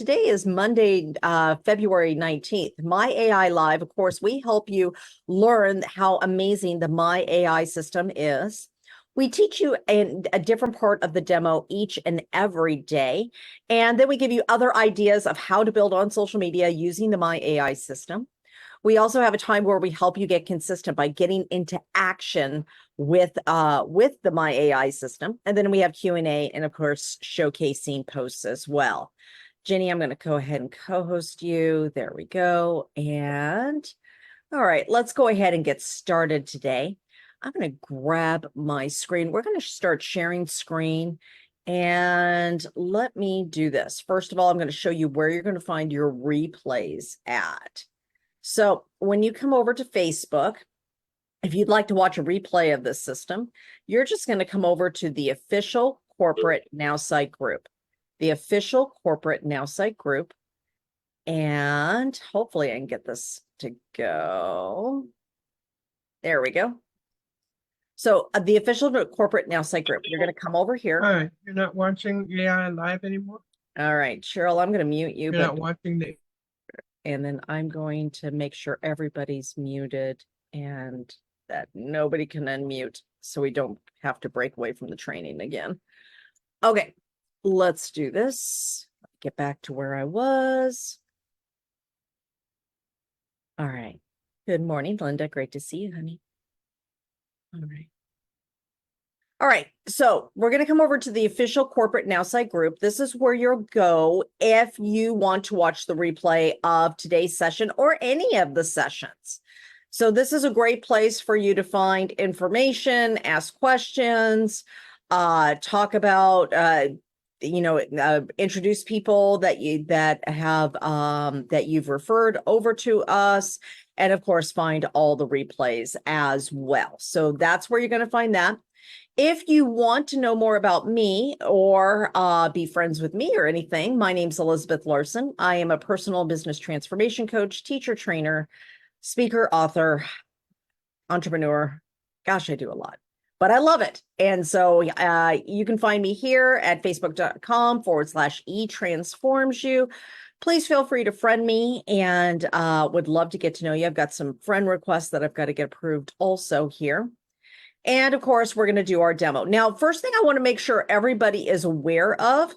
Today is Monday, February 19th. My AI Live, of course, we help you learn how amazing the My AI system is. We teach you a different part of the demo each and every day. And then we give you other ideas of how to build on social media using the My AI system. We also have a time where we help you get consistent by getting into action with the My AI system. And then we have Q&A and, of course, showcasing posts as well. Jenny, I'm going to go ahead and co-host you. There we go. And all right, let's go ahead and get started today. I'm going to grab my screen. We're going to start sharing screen. And let me do this. First of all, I'm going to show you where you're going to find your replays at. So when you come over to Facebook, if you'd like to watch a replay of this system, you're just going to come over to the official corporate NowSite group. The official corporate NowSite group. And hopefully I can get this to go. There we go. So the official corporate NowSite group, you're going to come over here. All right, you're not watching AI Live anymore? All right, Cheryl, I'm going to mute you. You're not watching the... And then I'm going to make sure everybody's muted and that nobody can unmute so we don't have to break away from the training again. Okay. Let's do this. Get back to where I was. All right. Good morning, Linda. Great to see you, honey. All right. All right. So we're going to come over to the official corporate NowSite group. This is where you'll go if you want to watch the replay of today's session or any of the sessions. So this is a great place for you to find information, ask questions, talk about, introduce people that you've referred over to us, and of course find all the replays as well. So that's where you're going to find that. If you want to know more about me or be friends with me or anything, my name's Elizabeth Larson. I am a personal business transformation coach, teacher, trainer, speaker, author, entrepreneur. Gosh, I do a lot. But I love it. And so you can find me here at facebook.com/etransformsyou. Please feel free to friend me and would love to get to know you. I've got some friend requests that I've got to get approved also here. And of course, we're going to do our demo. Now, first thing I want to make sure everybody is aware of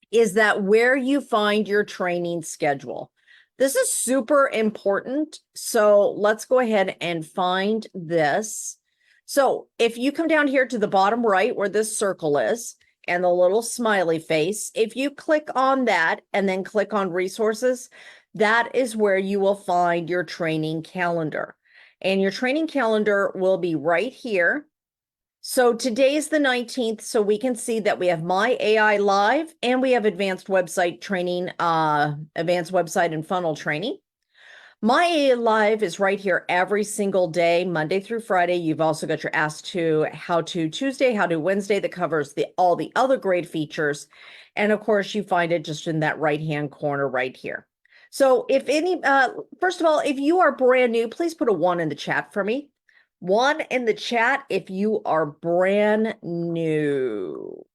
is that where you find your training schedule. This is super important. So let's go ahead and find this. So if you come down here to the bottom right where this circle is and the little smiley face, if you click on that and then click on resources, that is where you will find your training calendar. And your training calendar will be right here. So today's the 19th, so we can see that we have My AI Live and we have advanced website training, advanced website and funnel training. My AI Live is right here every single day, Monday through Friday. You've also got your Ask to How To Tuesday, How To Wednesday that covers all the other great features. And of course, you find it just in that right-hand corner right here. So if any, first of all, if you are brand new, please put a 1 in the chat for me. 1 in the chat if you are brand new.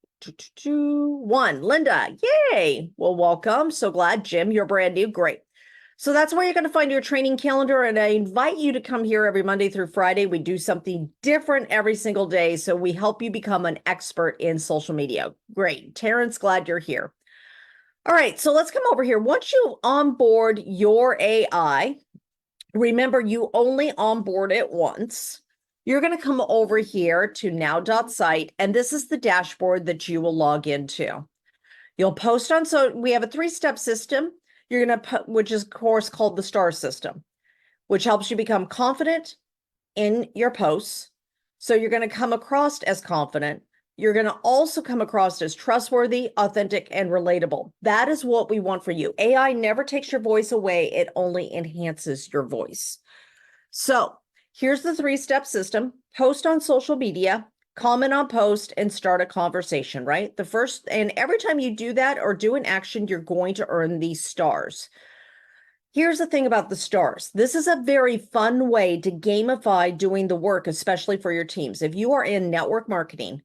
1. Linda, yay. Well, welcome. So glad. Jim, you're brand new. Great. So that's where you're going to find your training calendar. And I invite you to come here every Monday through Friday. We do something different every single day. So we help you become an expert in social media. Great. Terrence, glad you're here. All right. So let's come over here. Once you onboard your AI, remember you only onboard it once. You're going to come over here to now.site. And this is the dashboard that you will log into. You'll post on. So we have a 3-step system. You're going to, which is of course called the STAR system, which helps you become confident in your posts. So you're going to come across as confident. You're going to also come across as trustworthy, authentic, and relatable. That is what we want for you. AI never takes your voice away. It only enhances your voice. So here's the 3-step system. Post on social media, comment on post, and start a conversation, right? The first, and every time you do that or do an action, you're going to earn these stars. Here's the thing about the stars. This is a very fun way to gamify doing the work, especially for your teams. If you are in network marketing,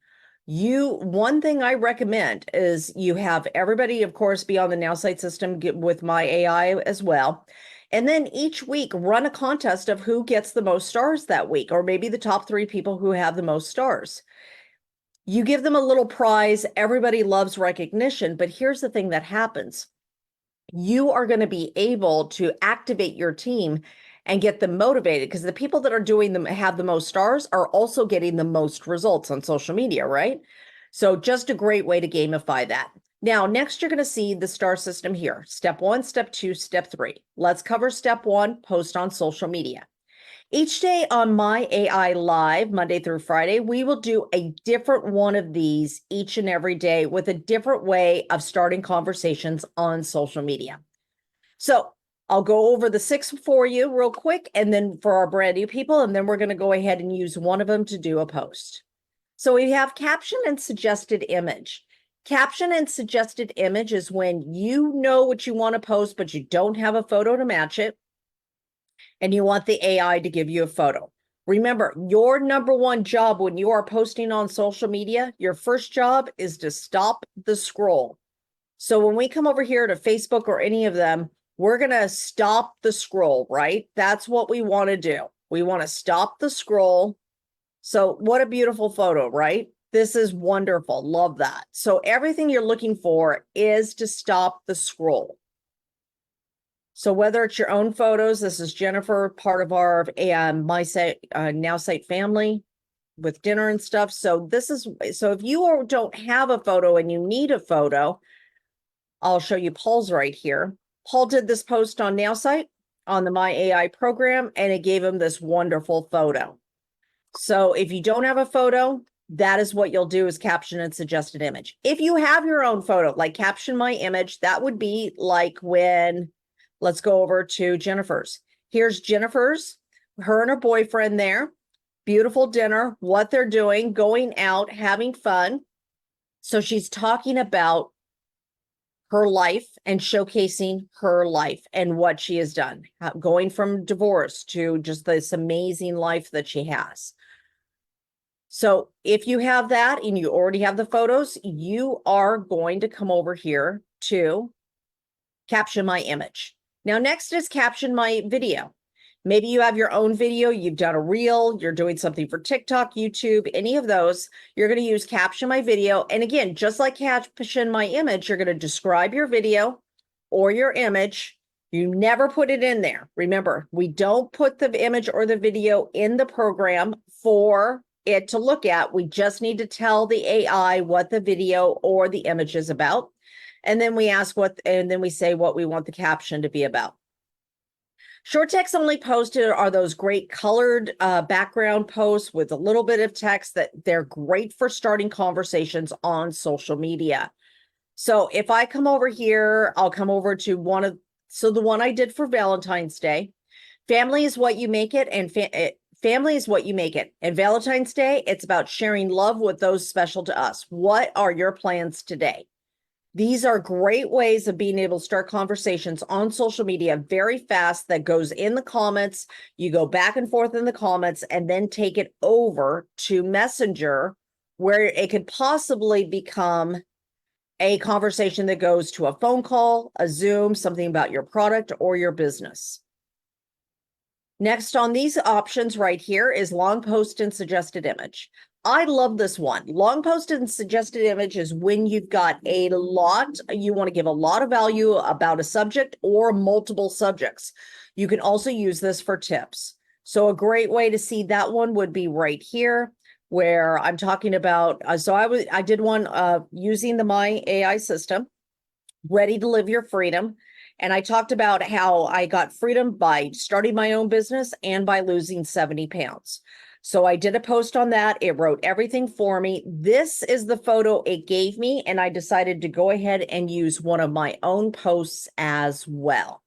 One thing I recommend is you have everybody, of course, be on the NowSite system with my AI as well. And then each week run a contest of who gets the most stars that week, or maybe the top 3 people who have the most stars. You give them a little prize. Everybody loves recognition, but here's the thing that happens. You are going to be able to activate your team and get them motivated, because the people that are doing them have the most stars are also getting the most results on social media, right? So just a great way to gamify that. Now, next, you're going to see the star system here. Step 1, step 2, step 3. Let's cover step 1, post on social media. Each day on My AI Live, Monday through Friday, we will do a different one of these each and every day with a different way of starting conversations on social media. So I'll go over the 6 for you real quick, and then for our brand new people, and then we're going to go ahead and use one of them to do a post. So we have caption and suggested image. Caption and suggested image is when you know what you want to post, but you don't have a photo to match it, and you want the AI to give you a photo. Remember, your number one job when you are posting on social media, your first job is to stop the scroll. So when we come over here to Facebook or any of them, we're going to stop the scroll, right? That's what we want to do. We want to stop the scroll. So what a beautiful photo, right? This is wonderful. Love that. So everything you're looking for is to stop the scroll. So whether it's your own photos, this is Jennifer, part of our NowSite family with dinner and stuff. So if you don't have a photo and you need a photo, I'll show you Paul's right here. Paul did this post on NowSite on the My AI program, and it gave him this wonderful photo. So if you don't have a photo, that is what you'll do, is caption and suggested image. If you have your own photo, like caption my image, that would be like when, let's go over to Jennifer's. Here's Jennifer's, her and her boyfriend there. Beautiful dinner, what they're doing, going out, having fun. So she's talking about her life and showcasing her life and what she has done, going from divorce to just this amazing life that she has. So if you have that and you already have the photos, you are going to come over here to caption my image. Now, next is caption my video. Maybe you have your own video, you've done a reel, you're doing something for TikTok, YouTube, any of those, you're going to use caption my video. And again, just like caption my image, you're going to describe your video or your image. You never put it in there. Remember, we don't put the image or the video in the program for it to look at. We just need to tell the AI what the video or the image is about. And then we ask and then we say what we want the caption to be about. Short text only posted are those great colored background posts with a little bit of text that they're great for starting conversations on social media. So if I come over here, I'll come over to the one I did for Valentine's Day. Family is what you make it, and family is what you make it. And Valentine's Day, it's about sharing love with those special to us. What are your plans today? These are great ways of being able to start conversations on social media very fast. That goes in the comments. You go back and forth in the comments and then take it over to Messenger, where it could possibly become a conversation that goes to a phone call, a Zoom, something about your product or your business. Next on these options right here is long post and suggested image. I love this one. Long post and suggested image is when you've got you want to give a lot of value about a subject or multiple subjects. You can also use this for tips. So a great way to see that one would be right here, where I'm talking about, I did one using the My AI system, Ready to Live Your Freedom. And I talked about how I got freedom by starting my own business and by losing 70 pounds. So I did a post on that. It wrote everything for me. This is the photo it gave me, and I decided to go ahead and use one of my own posts as well.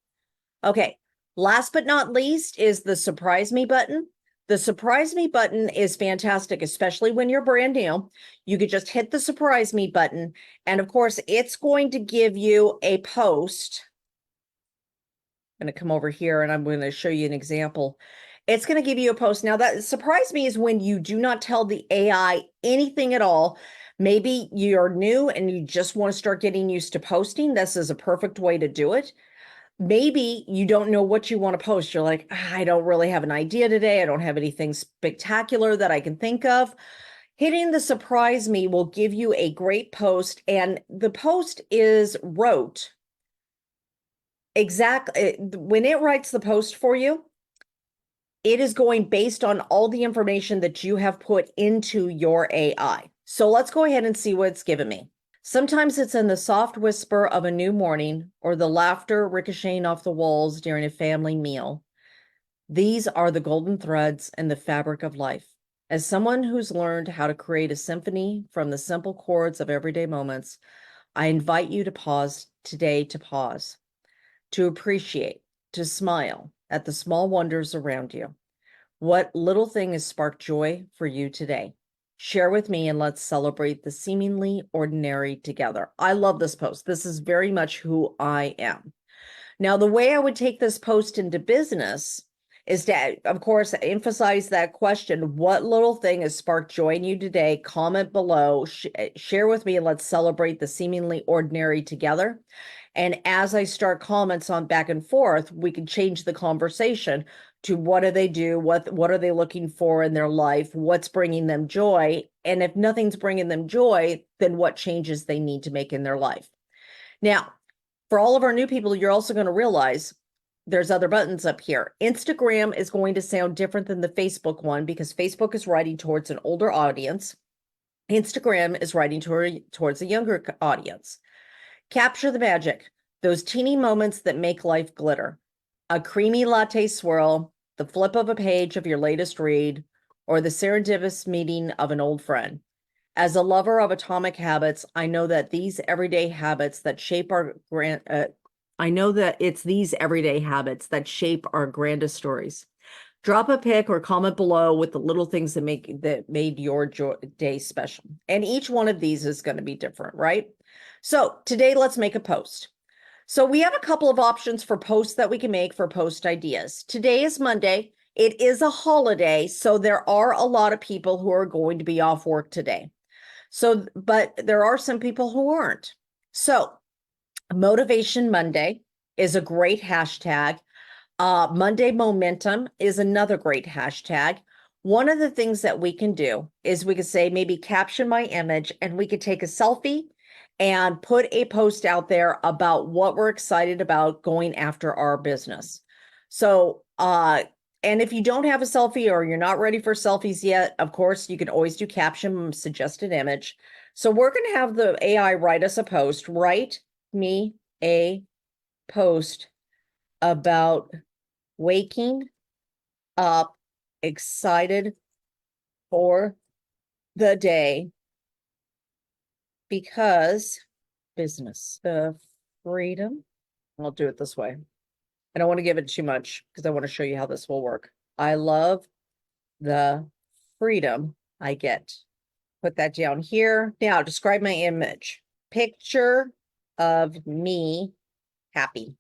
Okay, last but not least is the surprise me button. The surprise me button is fantastic, especially when you're brand new. You could just hit the surprise me button, and of course, it's going to give you a post. I'm going to come over here and I'm going to show you an example. It's going to give you a post. Now, that surprised me is when you do not tell the AI anything at all, Maybe you're new and you just want to start getting used to posting. This is a perfect way to do it. Maybe you don't know what you want to post. You're like, I don't really have an idea today. I don't have anything spectacular that I can think of. Hitting the surprise me will give you a great post. And the post is wrote exactly when it writes the post for you, it is going based on all the information that you have put into your AI. So let's go ahead and see what it's given me. Sometimes it's in the soft whisper of a new morning or the laughter ricocheting off the walls during a family meal. These are the golden threads in the fabric of life. As someone who's learned how to create a symphony from the simple chords of everyday moments, I invite you to pause today, to appreciate, to smile at the small wonders around you. What little thing has sparked joy for you today? Share with me and let's celebrate the seemingly ordinary together. I love this post. This is very much who I am. Now, the way I would take this post into business is to, of course, emphasize that question. What little thing has sparked joy in you today? Comment below, share with me, and let's celebrate the seemingly ordinary together. And as I start comments on back and forth, we can change the conversation to what do they do? What are they looking for in their life? What's bringing them joy? And if nothing's bringing them joy, then what changes they need to make in their life? Now, for all of our new people, you're also going to realize there's other buttons up here. Instagram is going to sound different than the Facebook one because Facebook is writing towards an older audience. Instagram is writing towards a younger audience. Capture the magic, those teeny moments that make life glitter. A creamy latte swirl, the flip of a page of your latest read, or the serendipitous meeting of an old friend. As a lover of atomic habits, I know that these everyday habits that shape our grandest stories. Drop a pic or comment below with the little things that made your day special. And each one of these is going to be different, right? So today, let's make a post. So we have a couple of options for posts that we can make for post ideas. Today is Monday. It is a holiday, so there are a lot of people who are going to be off work today. So, but there are some people who aren't. So Motivation Monday is a great hashtag. Monday Momentum is another great hashtag. One of the things that we can do is we could say maybe caption my image and we could take a selfie and put a post out there about what we're excited about going after our business. So, and if you don't have a selfie or you're not ready for selfies yet, of course, you can always do caption, suggested image. So we're going to have the AI write us a post, write me a post about waking up excited for the day because business, the freedom. I'll do it this way. I don't want to give it too much because I want to show you how this will work. I love the freedom I get. Put that down here. Now, describe my image. Picture of me happy.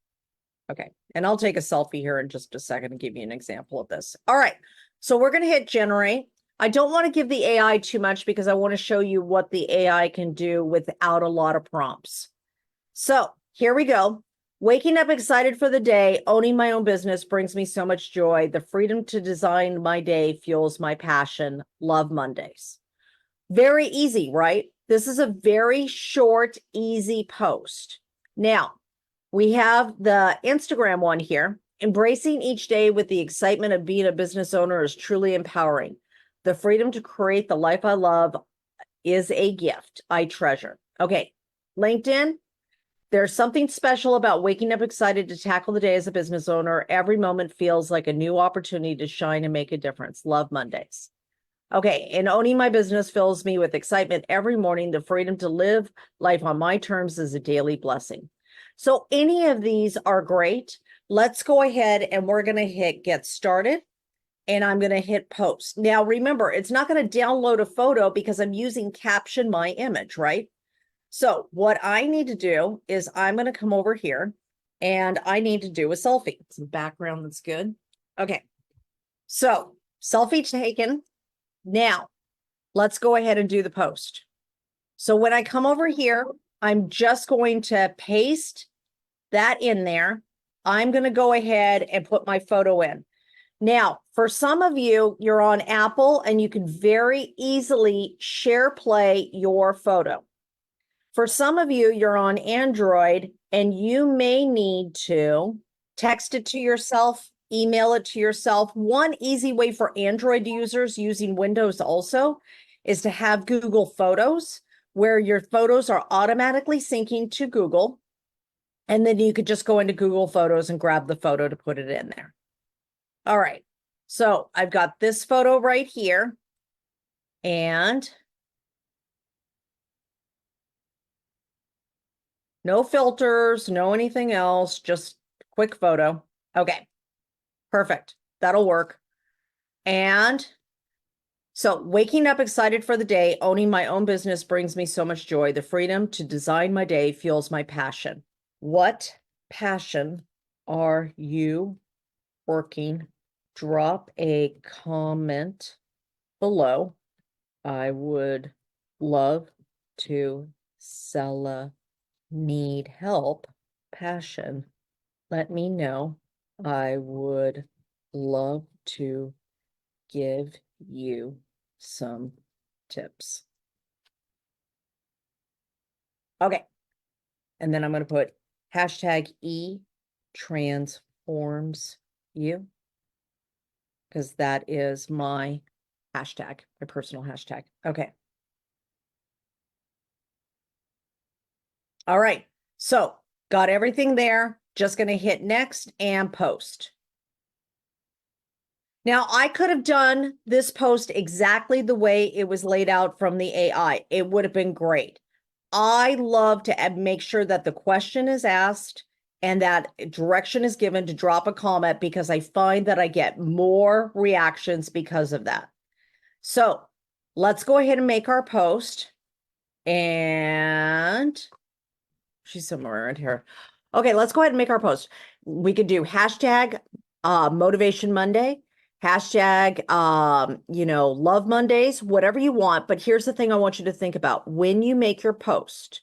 Okay. And I'll take a selfie here in just a second and give you an example of this. All right. So we're going to hit generate. I don't want to give the AI too much because I want to show you what the AI can do without a lot of prompts. So here we go. Waking up excited for the day, owning my own business brings me so much joy. The freedom to design my day fuels my passion. Love Mondays. Very easy, right? This is a very short, easy post. Now, we have the Instagram one here. Embracing each day with the excitement of being a business owner is truly empowering. The freedom to create the life I love is a gift I treasure. Okay, LinkedIn. There's something special about waking up excited to tackle the day as a business owner. Every moment feels like a new opportunity to shine and make a difference. Love Mondays. Okay, and owning my business fills me with excitement every morning. The freedom to live life on my terms is a daily blessing. So any of these are great. Let's go ahead and we're going to hit get started and I'm going to hit post. Now, remember, it's not going to download a photo because I'm using caption my image, right? So what I need to do is I'm going to come over here and I need to do a selfie. Some background that's good. Okay, so selfie taken. Now, let's go ahead and do the post. So when I come over here, I'm just going to paste that in there. I'm going to go ahead and put my photo in. Now, for some of you, you're on Apple and you can very easily share play your photo. For some of you, you're on Android and you may need to text it to yourself, email it to yourself. One easy way for Android users using Windows also is to have Google Photos, where your photos are automatically syncing to Google. And then you could just go into Google Photos and grab the photo to put it in there. All right. So I've got this photo right here. And no filters, no anything else, just quick photo. Okay, perfect. That'll work. And so waking up excited for the day, owning my own business brings me so much joy. The freedom to design my day fuels my passion. What passion are you working? Drop a comment below. I would love to sell need help, passion, let me know. I would love to give you some tips. Okay. And then I'm going to put hashtag E transforms you, because that is my hashtag, my personal hashtag. Okay. All right. So got everything there. Just going to hit next and post. Now, I could have done this post exactly the way it was laid out from the AI. It would have been great. I love to make sure that the question is asked and that direction is given to drop a comment, because I find that I get more reactions because of that. So let's go ahead and make our post. And she's somewhere around here. Okay, let's go ahead and make our post. We could do hashtag Motivation Monday, hashtag Love Mondays, whatever you want. But here's the thing I want you to think about. When you make your post,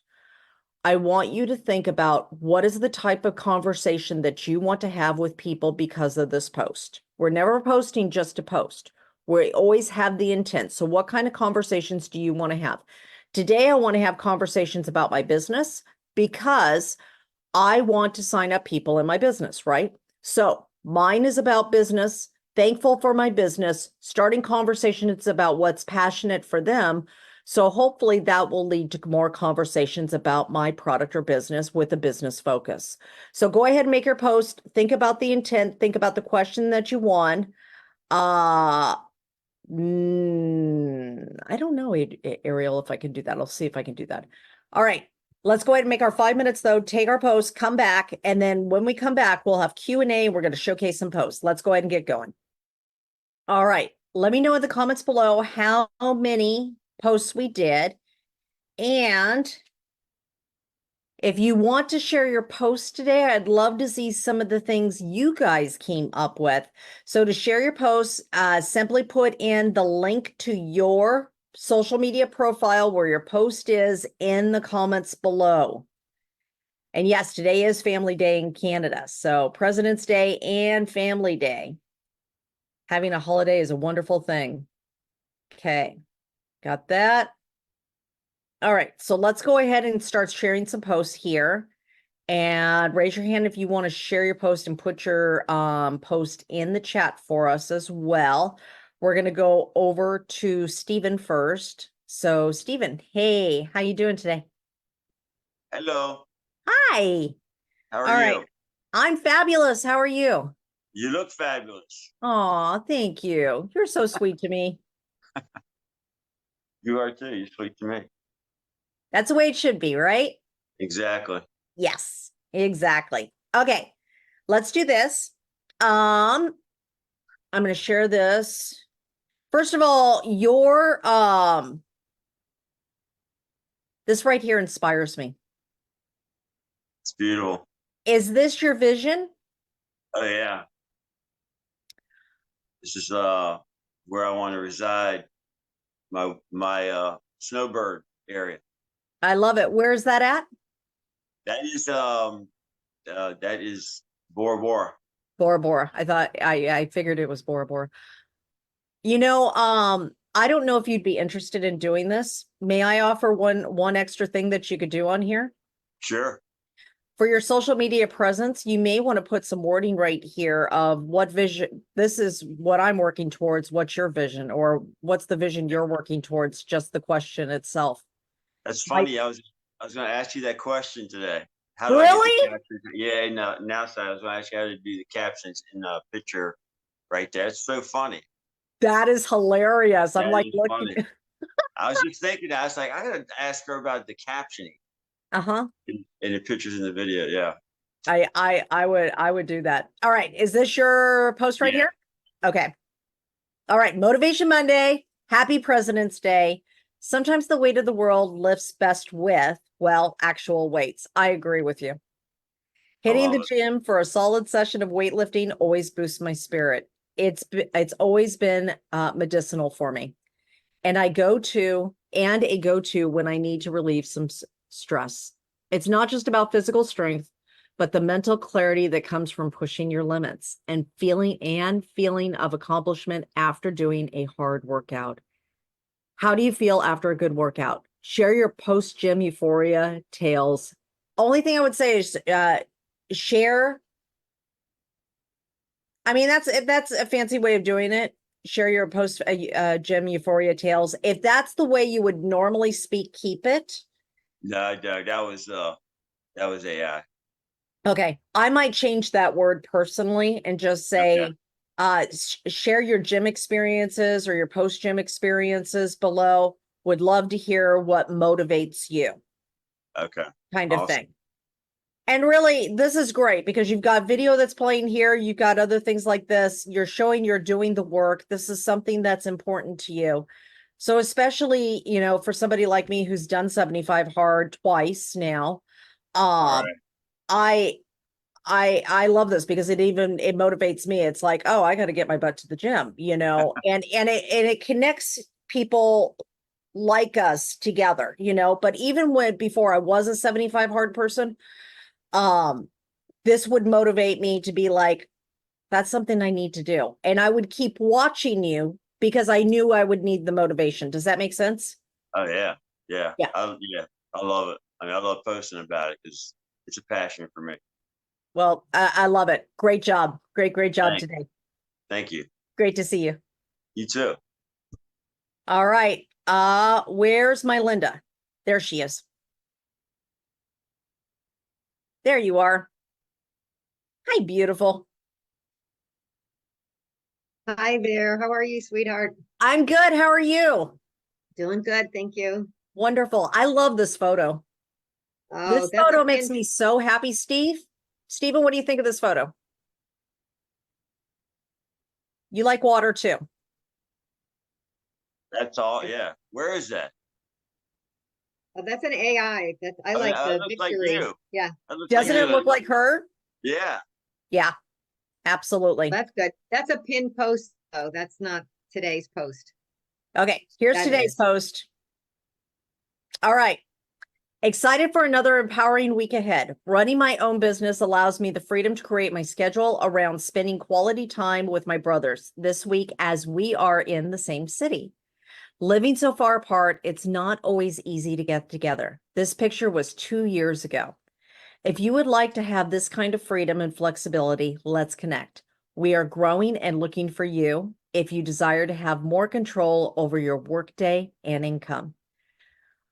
I want you to think about what is the type of conversation that you want to have with people because of this post. We're never posting just to post. We always have the intent. So what kind of conversations do you want to have? Today, I want to have conversations about my business, because I want to sign up people in my business, right? So mine is about business, thankful for my business, starting conversations about what's passionate for them. So hopefully that will lead to more conversations about my product or business with a business focus. So go ahead and make your post. Think about the intent. Think about the question that you want. I don't know, Ariel, if I can do that. I'll see if I can do that. All right. Let's go ahead and make our 5 minutes though, take our post, come back. And then when we come back, we'll have Q&A. We're going to showcase some posts. Let's go ahead and get going. All right. Let me know in the comments below how many posts we did. And if you want to share your post today, I'd love to see some of the things you guys came up with. So to share your posts, simply put in the link to your social media profile where your post is in the comments below. And yes, today is Family Day in Canada. So President's Day and Family Day. Having a holiday is a wonderful thing. Okay, got that. All right, so let's go ahead and start sharing some posts here. And raise your hand if you want to share your post and put your post in the chat for us as well. We're going to go over to Stephen first. So Stephen, hey, how you doing today? Hello. Hi. How are All you? right. I'm fabulous. How are you? You look fabulous. Oh, thank you. You're so sweet to me. You are too. You're sweet to me. That's the way it should be, right? Exactly. Yes, exactly. Okay, let's do this. I'm going to share this. First of all, your this right here inspires me. It's beautiful. Is this your vision? Oh yeah. This is where I want to reside. My snowbird area. I love it. Where's that at? That is Bora Bora. Bora Bora. I figured it was Bora Bora. I don't know if you'd be interested in doing this. May I offer one extra thing that you could do on here? Sure. For your social media presence, you may want to put some wording right here of what vision, this is what I'm working towards, what's your vision, or what's the vision you're working towards, just the question itself. That's funny. I was going to ask you that question today. How do I get Really? the captions? Yeah, no, NowSite. I was going to ask you how to do the captions in the picture right there. It's so funny. That is hilarious. I'm That like is looking. funny. I was just thinking, I was like, I gotta ask her about the captioning Uh-huh. in the pictures in the video. Yeah. I would do that. All right. Is this your post right Yeah. here? Okay. All right. Motivation Monday. Happy President's Day. Sometimes the weight of the world lifts best with, well, actual weights. I agree with you. Hitting the love gym for a solid session of weightlifting always boosts my spirit. It's always been medicinal for me. And a go-to when I need to relieve some stress. It's not just about physical strength, but the mental clarity that comes from pushing your limits and feeling of accomplishment after doing a hard workout. How do you feel after a good workout? Share your post-gym euphoria tales. Only thing I would say is share. I mean, that's a fancy way of doing it. Share your post gym euphoria tales. If that's the way you would normally speak, keep it. No, that was AI. Okay. I might change that word personally and just Okay. say, share your gym experiences or your post gym experiences below. Would love to hear what motivates you, Okay. kind of Awesome. thing. And really, this is great because you've got video that's playing here. You've got other things like this. You're showing you're doing the work. This is something that's important to you. So especially, for somebody like me who's done 75 hard twice now, All um, right. I I love this because it motivates me. It's like, oh, I got to get my butt to the gym, and it connects people like us together, But even before I was a 75 hard person, um this would motivate me to be like, that's something I need to do. And I would keep watching you because I knew I would need the motivation. Does that make sense? Oh yeah. Yeah. Yeah. I love it. I mean, I love posting about it because it's a passion for me. Well, I love it. Great job. Great job Thank, today. thank you. Great to see you. You too. All right. Where's my Linda? There she is. There you are. Hi, beautiful. Hi there. How are you, sweetheart? I'm good. How are you? Doing good, thank you. Wonderful. I love this photo. Oh, This that's photo a makes pin. me so happy, Steve. Steven, what do you think of this photo? You like water too. That's all. Yeah. Where is that? Oh, that's an AI. I Oh, like yeah, the that looks like victory. you. Yeah, That looks like Doesn't it you. look like her? Yeah. Yeah, absolutely. that's good. That's a pin post, though. That's not today's post. Okay, here's That today's is. post. All right. Excited for another empowering week ahead. Running my own business allows me the freedom to create my schedule around spending quality time with my brothers this week as we are in the same city. Living so far apart, it's not always easy to get together. This picture was 2 years ago. If you would like to have this kind of freedom and flexibility, let's connect. We are growing and looking for you if you desire to have more control over your workday and income.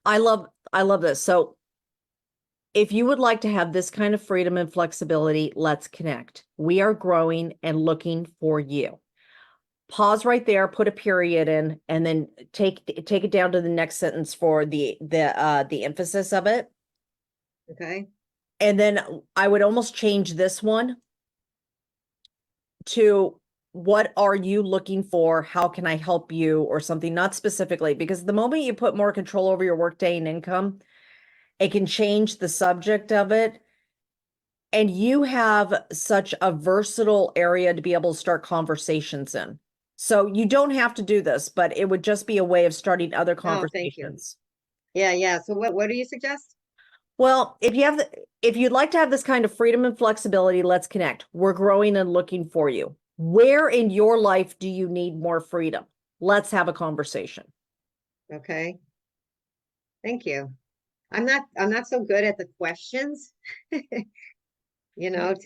I love this. So if you would like to have this kind of freedom and flexibility, let's connect. We are growing and looking for you. Pause right there, put a period in, and then take it down to the next sentence for the emphasis of it. Okay. And then I would almost change this one to, what are you looking for? How can I help you? Or something, not specifically, because the moment you put more control over your workday and income, it can change the subject of it. And you have such a versatile area to be able to start conversations in. So you don't have to do this, but it would just be a way of starting other Oh, thank you. conversations. Yeah. So what do you suggest? Well, if you'd like to have this kind of freedom and flexibility, let's connect. We're growing and looking for you. Where in your life do you need more freedom? Let's have a conversation. Okay. Thank you. I'm not so good at the questions, to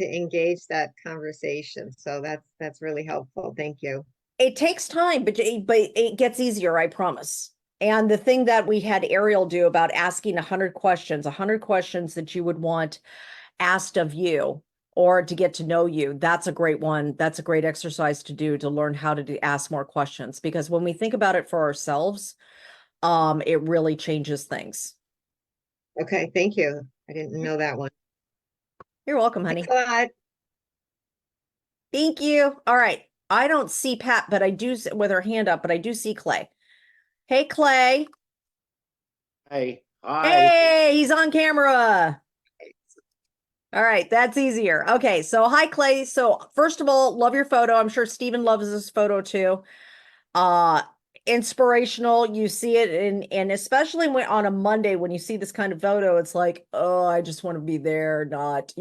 engage that conversation. So that's really helpful. Thank you. It takes time, but it gets easier, I promise. And the thing that we had Ariel do about asking 100 questions that you would want asked of you or to get to know you, that's a great one. That's a great exercise to do to learn how to ask more questions. Because when we think about it for ourselves, it really changes things. Okay, thank you. I didn't know that one. You're welcome, honey. Thanks a lot. Thank you. All right. I don't see Pat, but I do with her hand up, but I do see Clay. Hey, Clay. Hey, hi. Hey, he's on camera. All right, that's easier. Okay, so hi, Clay. So first of all, love your photo. I'm sure Stephen loves this photo too. Uh, inspirational. You see it and especially when on a Monday when you see this kind of photo, it's like, oh, I just want to be there, not,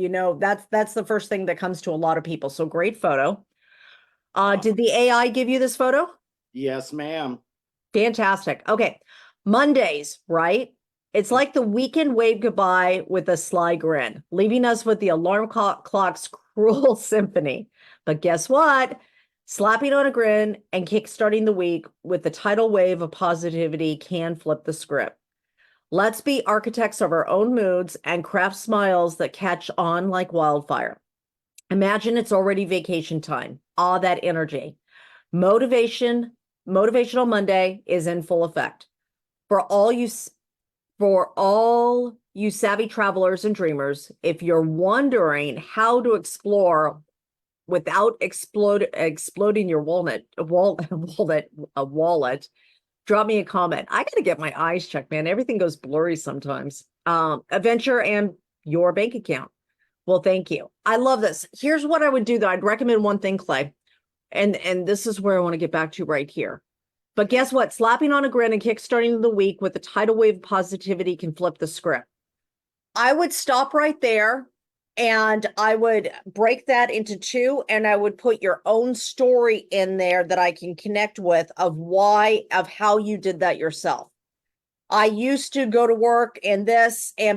that's the first thing that comes to a lot of people. So great photo. Did the AI give you this photo? Yes, ma'am. Fantastic. Okay. Mondays, right? It's like the weekend wave goodbye with a sly grin, leaving us with the alarm clock's cruel symphony. But guess what? Slapping on a grin and kickstarting the week with the tidal wave of positivity can flip the script. Let's be architects of our own moods and craft smiles that catch on like wildfire. Imagine it's already vacation time. Ah, that energy. Motivational Monday is in full effect. For all you savvy travelers and dreamers, if you're wondering how to explore without exploding your wallet, drop me a comment. I gotta get my eyes checked, man. Everything goes blurry sometimes. Adventure and your bank account. Well, thank you. I love this. Here's what I would do though. I'd recommend one thing, Clay. And this is where I want to get back to right here. But guess what? Slapping on a grin and kickstarting the week with a tidal wave of positivity can flip the script. I would stop right there and I would break that into two and I would put your own story in there that I can connect with of how you did that yourself. I used to go to work and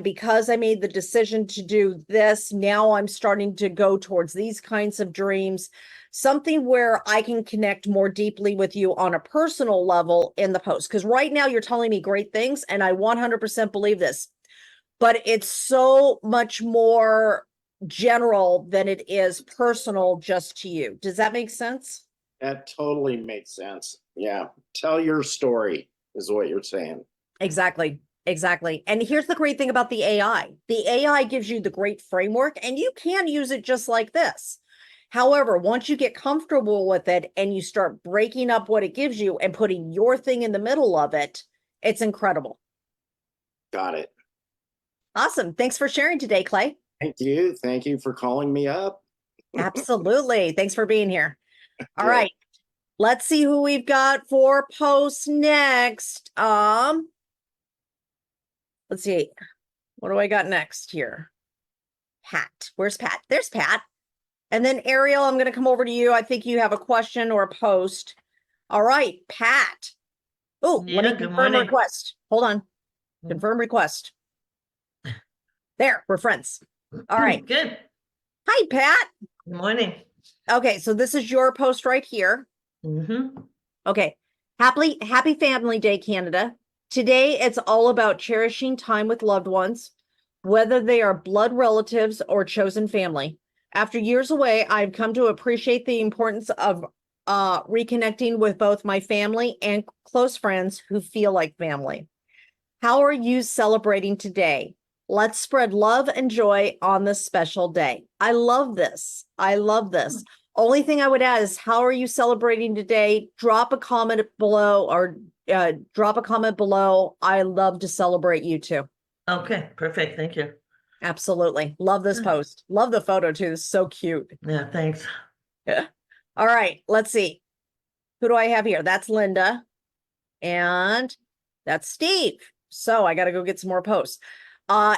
because I made the decision to do this, now I'm starting to go towards these kinds of dreams, something where I can connect more deeply with you on a personal level in the post. Because right now you're telling me great things and I 100% believe this, but it's so much more general than it is personal just to you. Does that make sense? That totally makes sense. Yeah. Tell your story is what you're saying. Exactly. And here's the great thing about the AI. The AI gives you the great framework and you can use it just like this. However, once you get comfortable with it and you start breaking up what it gives you and putting your thing in the middle of it, it's incredible. Got it. Awesome. Thanks for sharing today, Clay. Thank you. Thank you for calling me up. Absolutely. Thanks for being here. All Good. right. Let's see who we've got for posts next. Let's see. What do I got next here? Pat. Where's Pat? There's Pat. And then Ariel, I'm going to come over to you. I think you have a question or a post. All right, Pat. Oh, Yeah, let me good confirm morning. request. Hold on. Confirm request. There, we're friends. All right. Good. Hi, Pat. Good morning. Okay, so this is your post right here. Mm-hmm. Okay. Happy Family Day, Canada. Today, it's all about cherishing time with loved ones, whether they are blood relatives or chosen family. After years away, I've come to appreciate the importance of reconnecting with both my family and close friends who feel like family. How are you celebrating today? Let's spread love and joy on this special day. I love this. Only thing I would add is, how are you celebrating today? Drop a comment below I love to celebrate you too. Okay, perfect. Thank you. Absolutely. Love this post. Love the photo too. This is so cute. Yeah, thanks. All right, let's see. Who do I have here? That's Linda. And that's Steve. So I got to go get some more posts.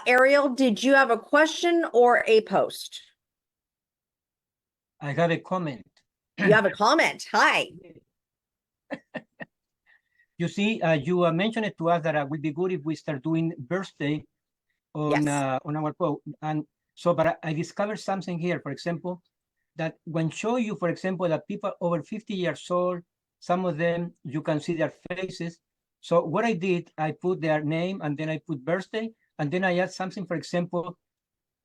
Ariel, did you have a question or a post? I have a comment. You have a comment. Hi. You see, you mentioned it to us that it would be good if we start doing birthday on Yes. on our post. And so, but I discovered something here. For example, that when show you, for example, that people over 50 years old, some of them you can see their faces. So what I did, I put their name and then I put birthday, and then I add something. For example,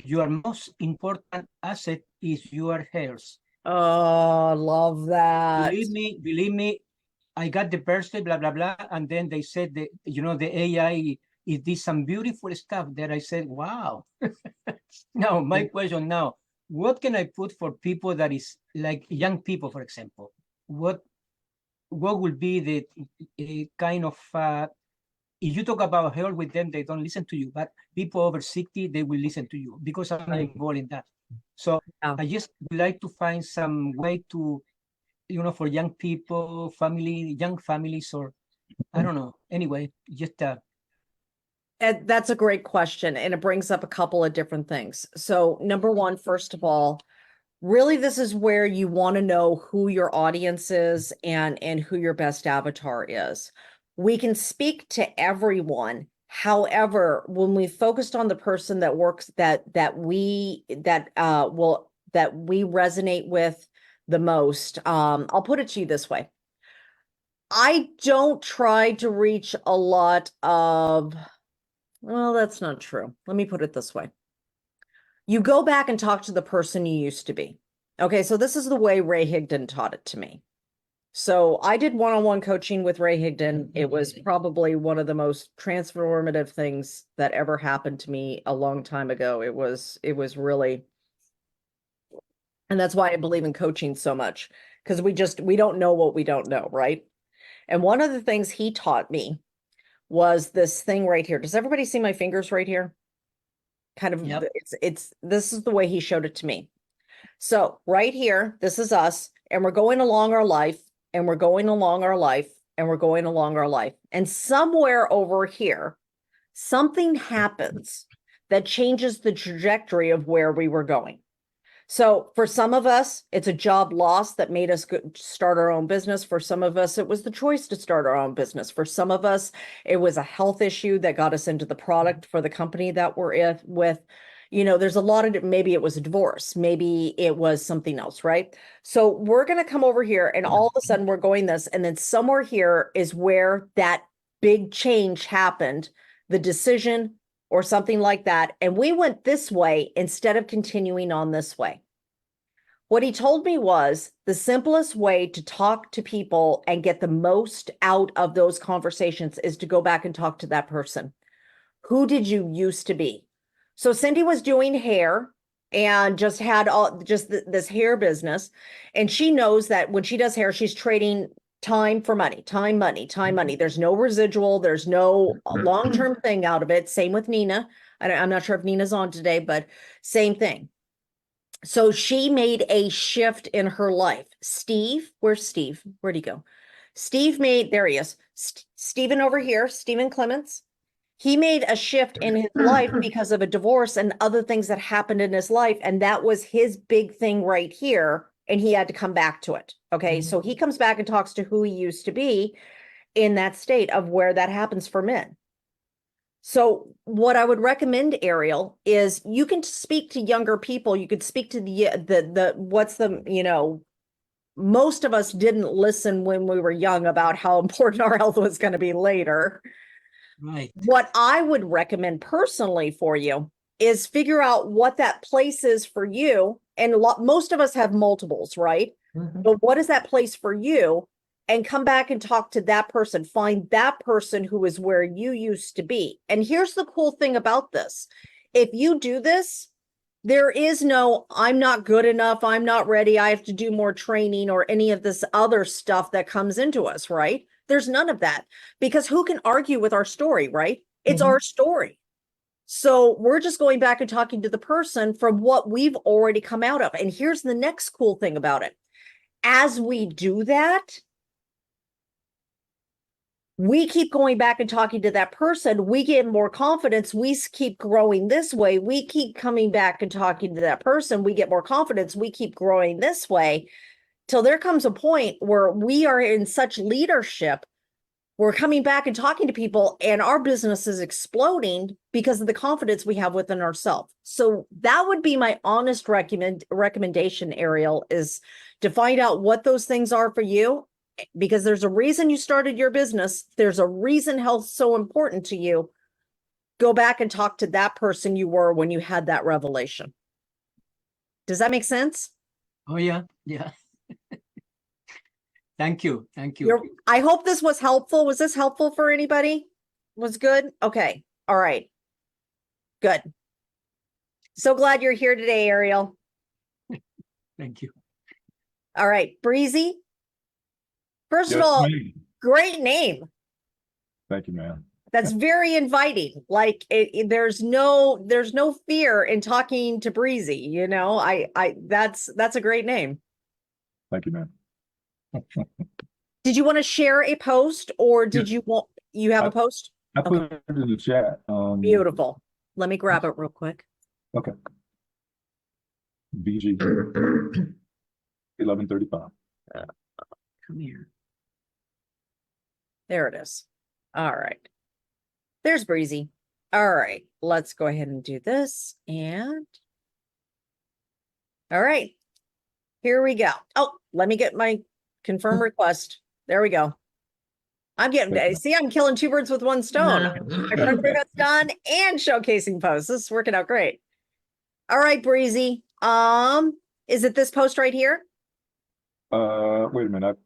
your most important asset is your hairs. Oh, love that. Believe me, I got the birthday, blah, blah, blah. And then they said that, you know, the AI, it did some beautiful stuff that I said, wow. Now, my question now, what can I put for people that is like young people, for example? What will be the kind of, if you talk about health with them, they don't listen to you, but people over 60, they will listen to you because I'm Right. involved in that. So Yeah. I just would like to find some way to, you know, for young people, young families, or I don't know. Anyway, just And that's a great question. And it brings up a couple of different things. So, number one, first of all, really, this is where you want to know who your audience is and who your best avatar is. We can speak to everyone. However, when we focused on the person that works that we resonate with the most, I'll put it to you this way. I don't try to reach a lot of, well, that's not true. Let me put it this way. You go back and talk to the person you used to be. Okay, so this is the way Ray Higdon taught it to me. So I did one-on-one coaching with Ray Higdon. It was probably one of the most transformative things that ever happened to me a long time ago. It was really, and that's why I believe in coaching so much, because we don't know what we don't know, right? And one of the things he taught me was this thing right here. Does everybody see my fingers right here? Kind of, Yep. this is the way he showed it to me. So right here, this is us, and we're going along our life, and we're going along our life, and we're going along our life. And somewhere over here, something happens that changes the trajectory of where we were going. So for some of us, it's a job loss that made us start our own business. For some of us, it was the choice to start our own business. For some of us, it was a health issue that got us into the product for the company that we're with. You know, there's a lot of, maybe it was a divorce, maybe it was something else, right? So we're going to come over here and all of a sudden we're going this, and then somewhere here is where that big change happened, the decision or something like that. And we went this way instead of continuing on this way. What he told me was the simplest way to talk to people and get the most out of those conversations is to go back and talk to that person. Who did you used to be? So Cindy was doing hair and just had this hair business. And she knows that when she does hair, she's trading time for money, time, money, time, money. There's no residual. There's no long-term thing out of it. Same with Nina. I'm not sure if Nina's on today, but same thing. So she made a shift in her life. Steve, where's Steve? Where'd he go? There he is. Stephen over here, Stephen Clements. He made a shift in his life because of a divorce and other things that happened in his life. And that was his big thing right here. And he had to come back to it. Okay. So he comes back and talks to who he used to be in that state of where that happens for men. So what I would recommend, Ariel, is you can speak to younger people. You could speak to most of us didn't listen when we were young about how important our health was going to be later. right. What I would recommend personally for you is figure out what that place is for you. And most of us have multiples, right? Mhm. But what is that place for you? And come back and talk to that person. Find that person who is where you used to be. And here's the cool thing about this. If you do this, there is no, I'm not good enough, I'm not ready, I have to do more training or any of this other stuff that comes into us, right? There's none of that, because who can argue with our story, right? It's our story. So we're just going back and talking to the person from what we've already come out of. And here's the next cool thing about it. As we do that, we keep going back and talking to that person, we get more confidence, we keep growing this way, we keep coming back and talking to that person, we get more confidence, we keep growing this way, till there comes a point where we are in such leadership, we're coming back and talking to people and our business is exploding because of the confidence we have within ourselves. So that would be my honest recommendation, Ariel, is to find out what those things are for you, because there's a reason you started your business. There's a reason health's so important to you. Go back and talk to that person you were when you had that revelation. Does that make sense? Oh yeah, yeah. Thank you, thank you. I hope this was helpful. Was this helpful for anybody? Was good? Okay. All right. Good. So glad you're here today, Ariel. Thank you. All right. Breezy. First of Yes, all, ma'am. great name. Thank you, ma'am. That's very inviting. Like there's no fear in talking to Breezy, you know. That's a great name. Thank you, ma'am. Did you want to share a post, or did Yes. you have a post? I put it in the chat. Beautiful. Let me grab it real quick. Okay. BG 1135. Come here. There it is. All right. There's Breezy. All right. Let's go ahead and do this. And all right. Here we go. Oh, let me get my confirm request. There we go. I'm killing two birds with one stone. My friend request done and showcasing posts. This is working out great. All right, Breezy. Is it this post right here? Wait a minute.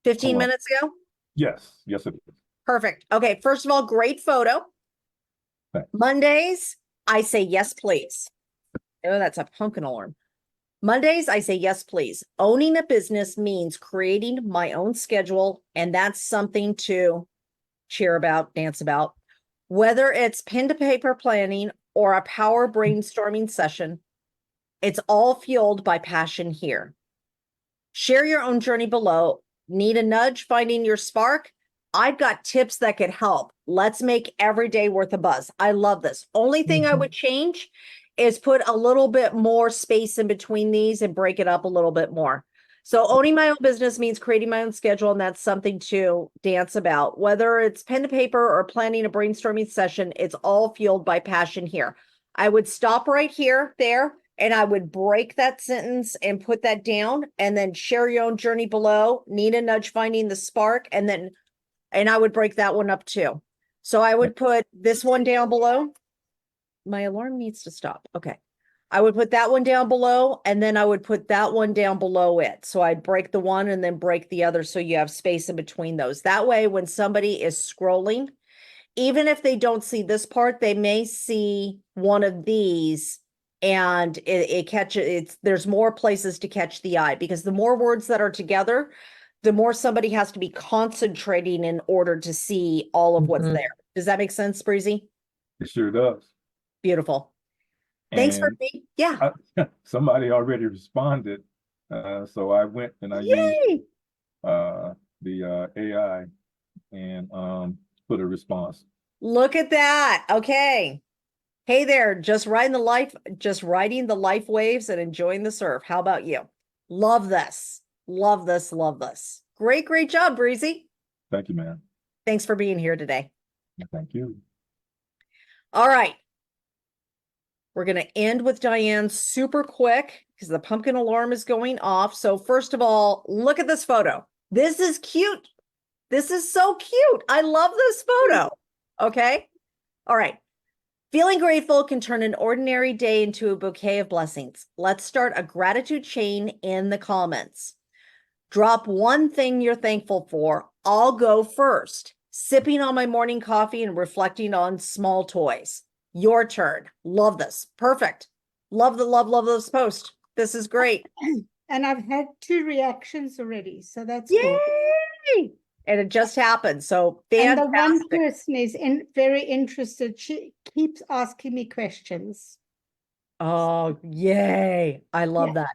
15 Hold on. minutes ago? Yes, it is. Perfect. Okay, first of all, great photo. Thanks. Mondays, I say yes, please. Oh, that's a pumpkin alarm. Mondays, I say yes, please. Owning a business means creating my own schedule, and that's something to cheer about, dance about. Whether it's pen to paper planning or a power brainstorming session, it's all fueled by passion here. Share your own journey below. Need a nudge finding your spark? I've got tips that could help. Let's make every day worth a buzz. I love this. Only thing I would change is put a little bit more space in between these and break it up a little bit more. So owning my own business means creating my own schedule, and that's something to dance about. Whether it's pen to paper or planning a brainstorming session, it's all fueled by passion here. I would stop right here, there, and I would break that sentence and put that down, and then share your own journey below. Need a nudge finding the spark, and I would break that one up too. So I would put this one down below. My alarm needs to stop. Okay. I would put that one down below, and then I would put that one down below it. So I'd break the one and then break the other, so you have space in between those. That way, when somebody is scrolling, even if they don't see this part, they may see one of these, and there's more places to catch the eye, because the more words that are together, the more somebody has to be concentrating in order to see all of what's there. Does that make sense, Breezy? It sure does. Beautiful. Thanks for And being, yeah. somebody already responded. So I went and I Yay! used the AI and put a response. Look at that. Okay. Hey there, just riding the life waves and enjoying the surf. How about you? Love this. Love this. Love this. Great job, Breezy. Thank you, man. Thanks for being here today. Thank you. All right. We're going to end with Diane super quick because the pumpkin alarm is going off. So first of all, look at this photo. This is cute. This is so cute. I love this photo. Okay. All right. Feeling grateful can turn an ordinary day into a bouquet of blessings. Let's start a gratitude chain in the comments. Drop one thing you're thankful for. I'll go first. Sipping on my morning coffee and reflecting on small toys. Your turn. Love this. Perfect. Love this post. This is great. And I've had 2 reactions already, so that's Yay! cool. And it just happened. So And the one fantastic. person is very interested. She keeps asking me questions. Oh, yay. I love Yeah. that.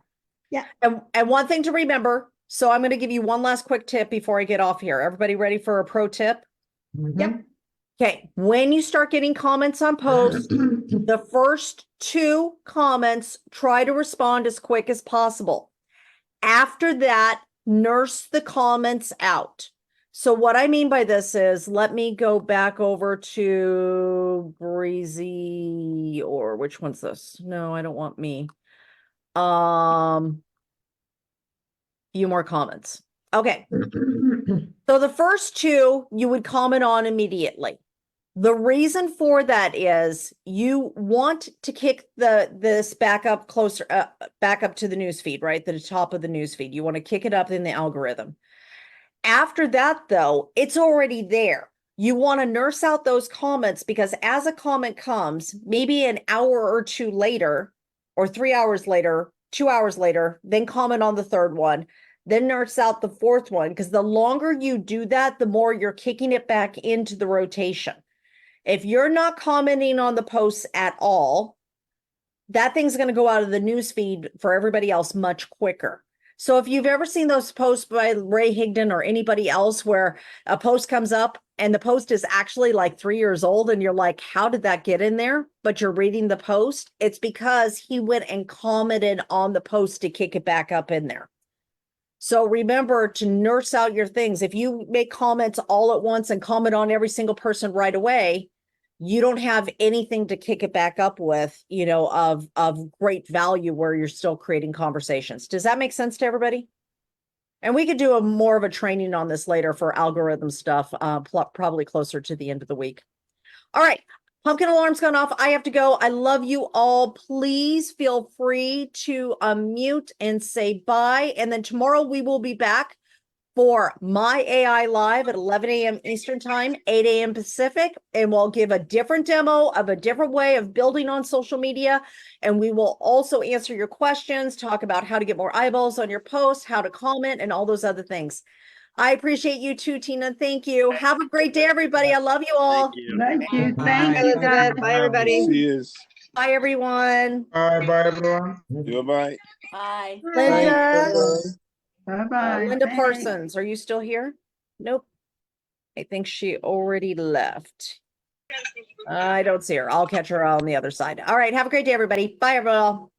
Yeah. And one thing to remember, So I'm going to give you one last quick tip before I get off here. Everybody ready for a pro tip? Mhm. Okay. When you start getting comments on posts, the first 2 comments, try to respond as quick as possible. After that, nurse the comments out. So what I mean by this is, let me go back over to Breezy, or which one's this? No, I don't want me. Few more comments. Okay. So the first 2 you would comment on immediately. The reason for that is you want to kick this back up closer, back up to the newsfeed, right? The top of the newsfeed. You want to kick it up in the algorithm. After that, though, it's already there. You want to nurse out those comments, because as a comment comes, maybe an hour or 2 later, or 3 hours later, 2 hours later, then comment on the 3rd one, then nurse out the 4th one, because the longer you do that, the more you're kicking it back into the rotation. If you're not commenting on the posts at all, that thing's going to go out of the news feed for everybody else much quicker. So if you've ever seen those posts by Ray Higdon or anybody else where a post comes up and the post is actually like 3 years old and you're like, how did that get in there? But you're reading the post, it's because he went and commented on the post to kick it back up in there. So remember to nurse out your things. If you make comments all at once and comment on every single person right away, you don't have anything to kick it back up with, of great value where you're still creating conversations. Does that make sense to everybody? And we could do more of a training on this later for algorithm stuff, probably closer to the end of the week. All right. Pumpkin alarm's gone off. I have to go. I love you all. Please feel free to unmute and say bye. And then tomorrow we will be back for My AI Live at 11 a.m. Eastern Time, 8 a.m. Pacific. And we'll give a different demo of a different way of building on social media. And we will also answer your questions, talk about how to get more eyeballs on your posts, how to comment, and all those other things. I appreciate you too, Tina. Thank you. Have a great day, everybody. I love you all. Thank you. Thank you. Bye. Thank you, Elizabeth. guys. Bye, everybody. Bye, everyone. Bye, everyone. Goodbye. Bye. Bye. Linda. Bye-bye. Linda Thanks. Parsons, are you still here? Nope. I think she already left. I don't see her. I'll catch her on the other side. All right. Have a great day, everybody. Bye, everyone.